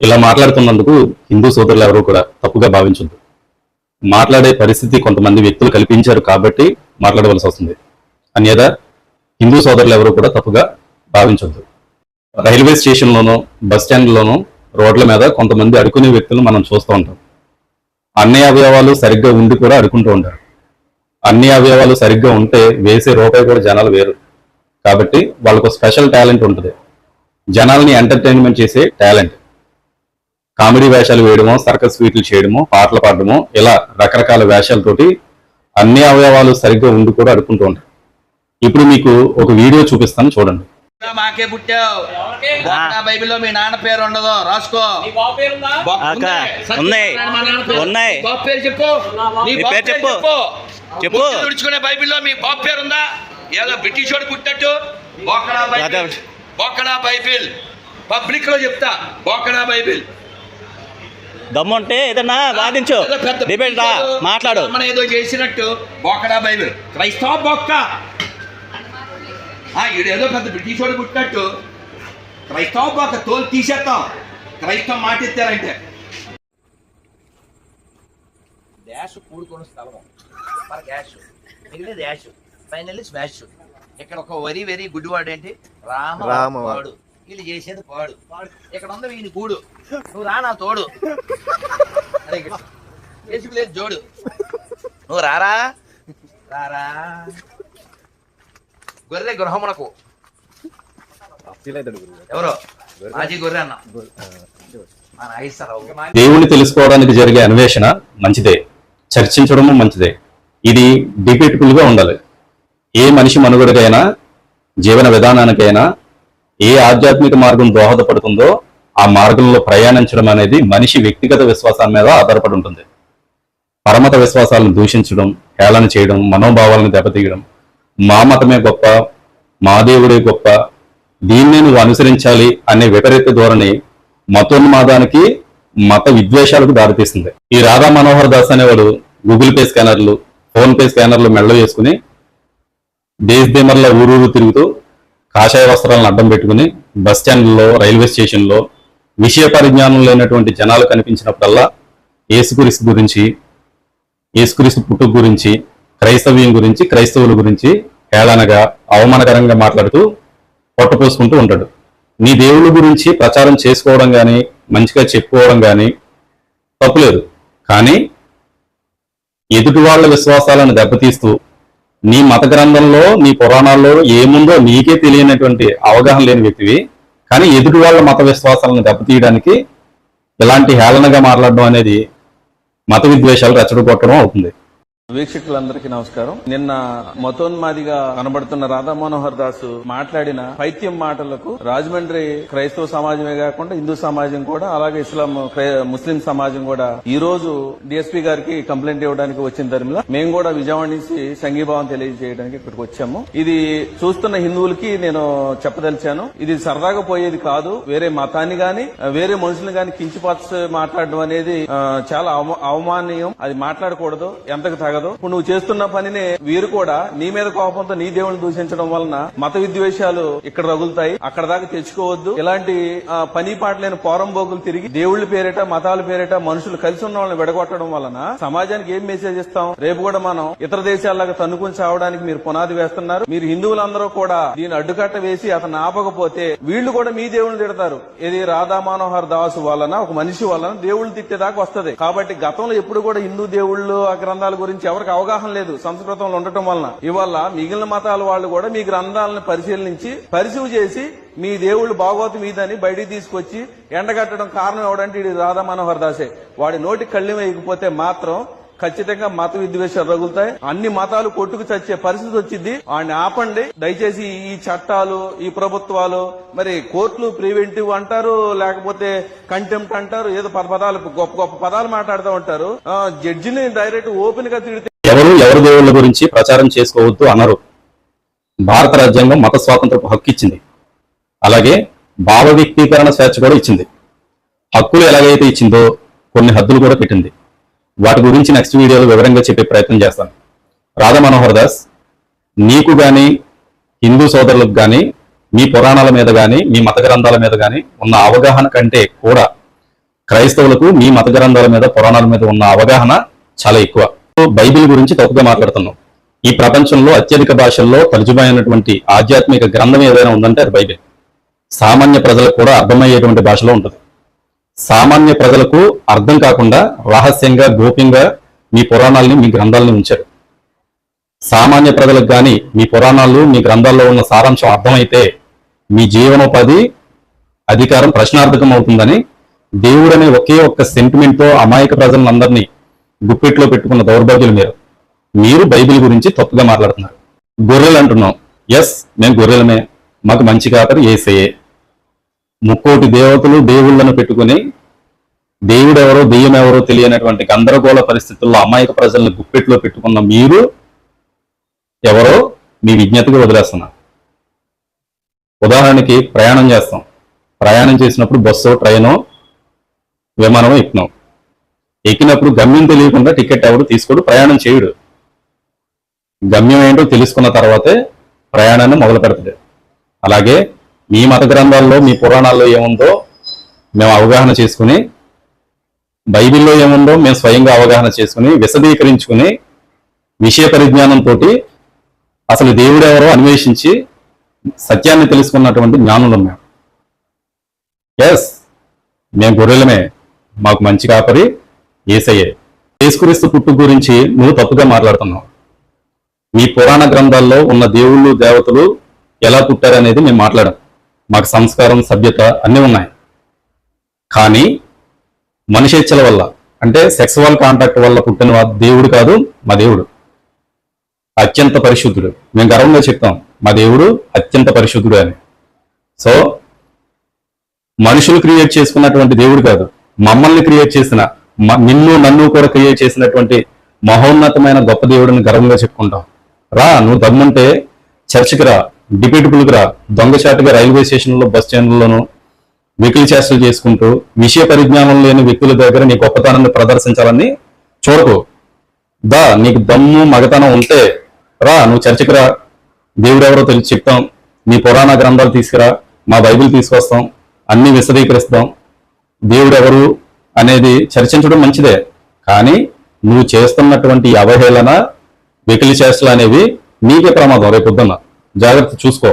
ఇలా మాట్లాడుతున్నందుకు హిందూ సోదరులు ఎవరూ కూడా తప్పుగా భావించొద్దు. మాట్లాడే పరిస్థితి కొంతమంది వ్యక్తులు కల్పించారు కాబట్టి మాట్లాడవలసి వస్తుంది. అన్యదా హిందూ సోదరులు ఎవరూ కూడా తప్పుగా భావించొద్దు. రైల్వే స్టేషన్లోనూ బస్ స్టాండ్లోనూ రోడ్ల మీద కొంతమంది అడుకునే వ్యక్తులు మనం చూస్తూ ఉంటాం. అన్ని అవయవాలు సరిగ్గా ఉండి కూడా అడుకుంటూ ఉంటారు. అన్ని అవయవాలు సరిగ్గా ఉంటే వేసే రూపాయి కూడా జనాలు వేరు. కాబట్టి వాళ్ళకు స్పెషల్ టాలెంట్ ఉంటుంది. జనాల్ని ఎంటర్టైన్మెంట్ చేసే టాలెంట్. కామెడీ వేషాలు వేయడమో, సర్కస్ ఫీట్లు చేయడమో, పాటలు పాడడమో, ఇలా రకరకాల వేషాలతోటి అన్ని అవయవాలు సరిగ్గా ఉండి కూడా అడుక్కుంటూ ఉంటారు. ఇప్పుడు మీకు ఒక వీడియో చూపిస్తాను, చూడండి. మాకే పుట్టావు, బైబిల్లో మీ నాన్న పేరు ఉండదు, రాసుకో. చెప్పు. తుడుచుకునే బైబిల్లో మీ బాబు పేరు ఉందా? ఏదో బ్రిటిష్ వాడు పుట్టినట్టు బోకడా బైబిల్ పబ్లిక్ లో చెప్తా. బోకడా బైబిల్ దమ్ముంటే ఏదన్నా వాదించు, డిబేట్ రా, మాట్లాడు. మనం ఏదో చేసినట్టు బోకడా బైబిల్ క్రైస్తవ బొక్క. ఏదో పెద్ద బ్రిటిష్ వాడు పుట్టినట్టు క్రైస్తవ బొక్క తోలు తీసేస్తాం. క్రైస్తవ మాట ఎత్తారంటే డాష్ కూడుకున్న స్థలము మన డాష్ మిగిలిన డాష్ ఫైనల్లీ స్మాష్. ఇక్కడ ఒక వెరీ గుడ్ వర్డ్ ఏంటి? రామవాడు. వీళ్ళు చేసేది పాడు. ఇక్కడ ఉంది వీని కూడు, నువ్వు రానా తోడు. అరే లేదు జోడు, నువ్వు రారా రారా. గొర్రె గృహమునకు ఎవరో మాజీ గొర్రె అన్న దేవుణ్ణి తెలుసుకోవడానికి జరిగే అన్వేషణ మంచిదే, చర్చించడము మంచిదే. ఇది డిబేటబుల్ గా ఉండాలి. ఏ మనిషి మనుగడకైనా, జీవన విధానానికైనా ఏ ఆధ్యాత్మిక మార్గం దోహదపడుతుందో ఆ మార్గంలో ప్రయాణించడం అనేది మనిషి వ్యక్తిగత విశ్వాసాల మీద ఆధారపడి ఉంటుంది. పరమత విశ్వాసాలను దూషించడం, హేళన చేయడం, మనోభావాలను దెబ్బతీయడం, మా మతమే గొప్ప, మా దేవుడే గొప్ప, దీన్నే నువ్వు అనుసరించాలి అనే విపరీత ధోరణి మతోన్మాదానికి, మత విద్వేషాలకు దారితీస్తుంది. ఈ రాధా మనోహర్ దాస్ అనేవాడు గూగుల్ పే స్కానర్లు, ఫోన్ పే స్కానర్లు మెడలో వేసుకుని దేశదేమర్ల ఊరూరు తిరుగుతూ కాషాయ వస్త్రాలను అడ్డం పెట్టుకుని బస్ స్టాండ్లో, రైల్వే స్టేషన్లో విషయ పరిజ్ఞానం లేనటువంటి జనాలు కనిపించినప్పుడల్లా యేసుక్రీస్తు గురించి, యేసుక్రీస్తు పుట్టుక గురించి, క్రైస్తవ్యం గురించి, క్రైస్తవుల గురించి హేళనగా, అవమానకరంగా మాట్లాడుతూ పొట్టపోసుకుంటూ ఉంటాడు. నీ దేవుళ్ళ గురించి ప్రచారం చేసుకోవడం కానీ, మంచిగా చెప్పుకోవడం కానీ తప్పులేదు. కానీ ఎదుటి వాళ్ళ విశ్వాసాలను దెబ్బతీస్తూ నీ మత గ్రంథంలో, నీ పురాణాల్లో ఏముందో నీకే తెలియనటువంటి అవగాహన లేని వ్యక్తివి, కానీ ఎదుటి వాళ్ళ మత విశ్వాసాలను దెబ్బతీయడానికి ఇలాంటి హేళనగా మాట్లాడడం అనేది మత విద్వేషాలు రెచ్చగొట్టడం అవుతుంది. వీక్షకులందరికీ నమస్కారం. నిన్న మతోన్మాదిగా కనబడుతున్న రాధా మనోహర్ దాసు మాట్లాడిన పైత్యం మాటలకు రాజమండ్రి క్రైస్తవ సమాజమే కాకుండా హిందూ సమాజం కూడా, అలాగే ఇస్లాం ముస్లిం సమాజం కూడా ఈ రోజు డిఎస్పీ గారికి కంప్లైంట్ ఇవ్వడానికి వచ్చిన తరిమిలా మేము కూడా విజయవాడ నుంచి సంఘీభావం తెలియజేయడానికి ఇక్కడికి వచ్చాము. ఇది చూస్తున్న హిందువులకి నేను చెప్పదలిచాను, ఇది సరదాగా పోయేది కాదు. వేరే మతాన్ని గాని, వేరే మనుషులను గాని కించిపరచి మాట్లాడడం అనేది చాలా అవమానీయం. అది మాట్లాడకూడదు, ఎంతకు తగదు. ఇప్పుడు నువ్వు చేస్తున్న పనిని వీరు కూడా నీ మీద కోపంతో నీ దేవుని దూషించడం వలన మత విద్వేషాలు ఇక్కడ రగులుతాయి. అక్కడ దాకా తెచ్చుకోవద్దు. ఇలాంటి పని పాట లేని పోరంబోగులు తిరిగి దేవుళ్ళ పేరిట, మతాల పేరిట మనుషులు కలిసి ఉన్న వాళ్ళని విడగొట్టడం వలన సమాజానికి ఏం మెసేజ్ ఇస్తాం? రేపు కూడా మనం ఇతర దేశాల్లాగా తన్నుకుని చావడానికి మీరు పునాది వేస్తున్నారు. మీరు హిందువులందరూ కూడా దీన్ని అడ్డుకట్ట వేసి అతను ఆపకపోతే వీళ్ళు కూడా మీ దేవుళ్ళని తిడతారు. ఇది రాధా మనోహర్ దాసు వలన, ఒక మనిషి వలన దేవుళ్ళు తిట్టేదాకా వస్తుంది. కాబట్టి గతంలో ఎప్పుడు కూడా హిందూ దేవుళ్ళు, ఆ గ్రంథాల గురించి ఎవరికి అవగాహన లేదు సంస్కృతంలో ఉండటం వలన. ఇవాళ మిగిలిన మతాల వాళ్ళు కూడా మీ గ్రంథాలను పరిశీలించి, పరిశీలి చేసి మీ దేవుళ్ళు భాగవతం మీదని బయటికి తీసుకొచ్చి ఎండగట్టడం కారణం ఎవడంటే ఇది రాధా మనోహర్ దాసే. వాడి నోటికి కళ్ళెం వేయకపోతే మాత్రం ఖచ్చితంగా మత విద్వేషాలు రగులుతాయి. అన్ని మతాలు కొట్టుకు చచ్చే పరిస్థితి వచ్చింది. వాడిని ఆపండి దయచేసి. ఈ చట్టాలు, ఈ ప్రభుత్వాలు, మరి కోర్టులు ప్రివెంటివ్ అంటారు, లేకపోతే కంటెంప్ట్ అంటారు, ఏదో పదాలు గొప్ప గొప్ప పదాలు మాట్లాడుతూ ఉంటారు. జడ్జిని డైరెక్ట్ ఓపెన్ గా తిడితే ఎవరి దేవుళ్ళ గురించి ప్రచారం చేసుకోవద్దు అనరు. భారత రాజ్యాంగం మత స్వాతంత్రపు హక్కు ఇచ్చింది. అలాగే భావ వ్యక్తీకరణ స్వేచ్ఛ కూడా ఇచ్చింది. హక్కులు ఎలాగైతే ఇచ్చిందో కొన్ని హద్దులు కూడా పెట్టింది. వాటి గురించి నెక్స్ట్ వీడియోలో వివరంగా చెప్పే ప్రయత్నం చేస్తాను. రాధా మనోహర్ దాస్, నీకు గాని, హిందూ సోదరులకు గాని, మీ పురాణాల మీద గాని, మీ మత గ్రంథాల మీద గాని ఉన్న అవగాహన కంటే కూడా క్రైస్తవులకు మీ మత గ్రంథాల మీద పురాణాల మీద ఉన్న అవగాహన చాలా ఎక్కువ. బైబిల్ గురించి తప్పుగా మాట్లాడుతున్నాం. ఈ ప్రపంచంలో అత్యధిక భాషల్లో తర్జుమా అయినటువంటి ఆధ్యాత్మిక గ్రంథం ఏదైనా ఉందంటే అది బైబిల్. సామాన్య ప్రజలకు కూడా అర్థమయ్యేటువంటి భాషలో ఉంటుంది. సామాన్య ప్రజలకు అర్థం కాకుండా రహస్యంగా గోప్యంగా మీ పురాణాలని మీ గ్రంథాలని ఉంచారు. సామాన్య ప్రజలకు కానీ మీ పురాణాలు మీ గ్రంథాల్లో ఉన్న సారాంశం అర్థమైతే మీ జీవనోపాధి అధికారం ప్రశ్నార్థకం అవుతుందని దేవుడనే ఒకే ఒక్క సెంటిమెంట్తో అమాయక ప్రజలందరినీ గుప్పెట్లో పెట్టుకున్న దౌర్భాగ్యులు మీరు బైబిల్ గురించి తప్పుగా మాట్లాడుతున్నారు. గొర్రెలు అంటున్నాం. ఎస్, మేము గొర్రెలమే. మాకు మంచి కాపరి యేసయ్యే. 30 దేవతలు దేవుళ్ళను పెట్టుకుని దేవుడెవరో దెయ్యం ఎవరో తెలియనటువంటి గందరగోళ పరిస్థితుల్లో అమాయక ప్రజలను గుప్పెట్లో పెట్టుకున్న మీరు ఎవరో మీ విజ్ఞతగా వదిలేస్తున్నారు. ఉదాహరణకి ప్రయాణం చేస్తాం. ప్రయాణం చేసినప్పుడు బస్సో ట్రైనో విమానమో ఎక్కినాం. ఎక్కినప్పుడు గమ్యం తెలియకుండా టికెట్ ఎవరు తీసుకోడు, ప్రయాణం చేయుడు. గమ్యం ఏంటో తెలుసుకున్న తర్వాతే ప్రయాణాన్ని మొదలు పెడతాడు. అలాగే మీ మత గ్రంథాల్లో మీ పురాణాల్లో ఏముందో మేము అవగాహన చేసుకుని, బైబిల్లో ఏముందో మేము స్వయంగా అవగాహన చేసుకుని విశదీకరించుకుని విషయ పరిజ్ఞానంతో అసలు దేవుడెవరో అన్వేషించి సత్యాన్ని తెలుసుకున్నటువంటి జ్ఞానులు మేము. ఎస్, మేము గొర్రెలమే. మాకు మంచి కాపరి యేసయ్యే. యేసుక్రీస్తు పుట్టు గురించి నువ్వు తప్పుగా మాట్లాడుతున్నావు. మీ పురాణ గ్రంథాల్లో ఉన్న దేవుళ్ళు దేవతలు ఎలా పుట్టారనేది మేము మాట్లాడాం. మాకు సంస్కారం సభ్యత అన్నీ ఉన్నాయి. కానీ మనిషేచ్ఛల వల్ల అంటే సెక్సువల్ కాంటాక్ట్ వల్ల పుట్టిన దేవుడు కాదు మా దేవుడు. అత్యంత పరిశుద్ధుడు. మేము గర్వంగా చెప్తాం మా దేవుడు అత్యంత పరిశుద్ధుడు అని. సో మనుషులు క్రియేట్ చేసుకున్నటువంటి దేవుడు కాదు, మమ్మల్ని క్రియేట్ చేసిన నిన్ను నన్ను కూడా క్రియేట్ చేసినటువంటి మహోన్నతమైన గొప్ప దేవుడిని గర్వంగా చెప్పుకుంటాం. రా, నువ్వు దమ్ముంటే చర్చికి రా, డిబేటబుల్కి రా. దొంగచాటుగా రైల్వే స్టేషన్లో బస్ స్టాండ్లోనూ వెకిలి చేష్టలు చేసుకుంటూ విషయ పరిజ్ఞానం లేని వ్యక్తుల దగ్గర నీ గొప్పతనాన్ని ప్రదర్శించాలని చూడకు. దా, నీకు దమ్ము మగతనం ఉంటే రా, నువ్వు చర్చికి రా. దేవుడెవరో తెలిసి చెప్తాం. నీ పురాణ గ్రంథాలు తీసుకురా, మా బైబిల్ తీసుకొస్తాం, అన్ని విశదీకరిస్తాం. దేవుడెవరు అనేది చర్చించడం మంచిదే, కానీ నువ్వు చేస్తున్నటువంటి అవహేళన వెకిలి చేష్టలు అనేవి నీకే ప్రమాదం. రేపొద్దున్న జాగ్రత్త చూసుకో.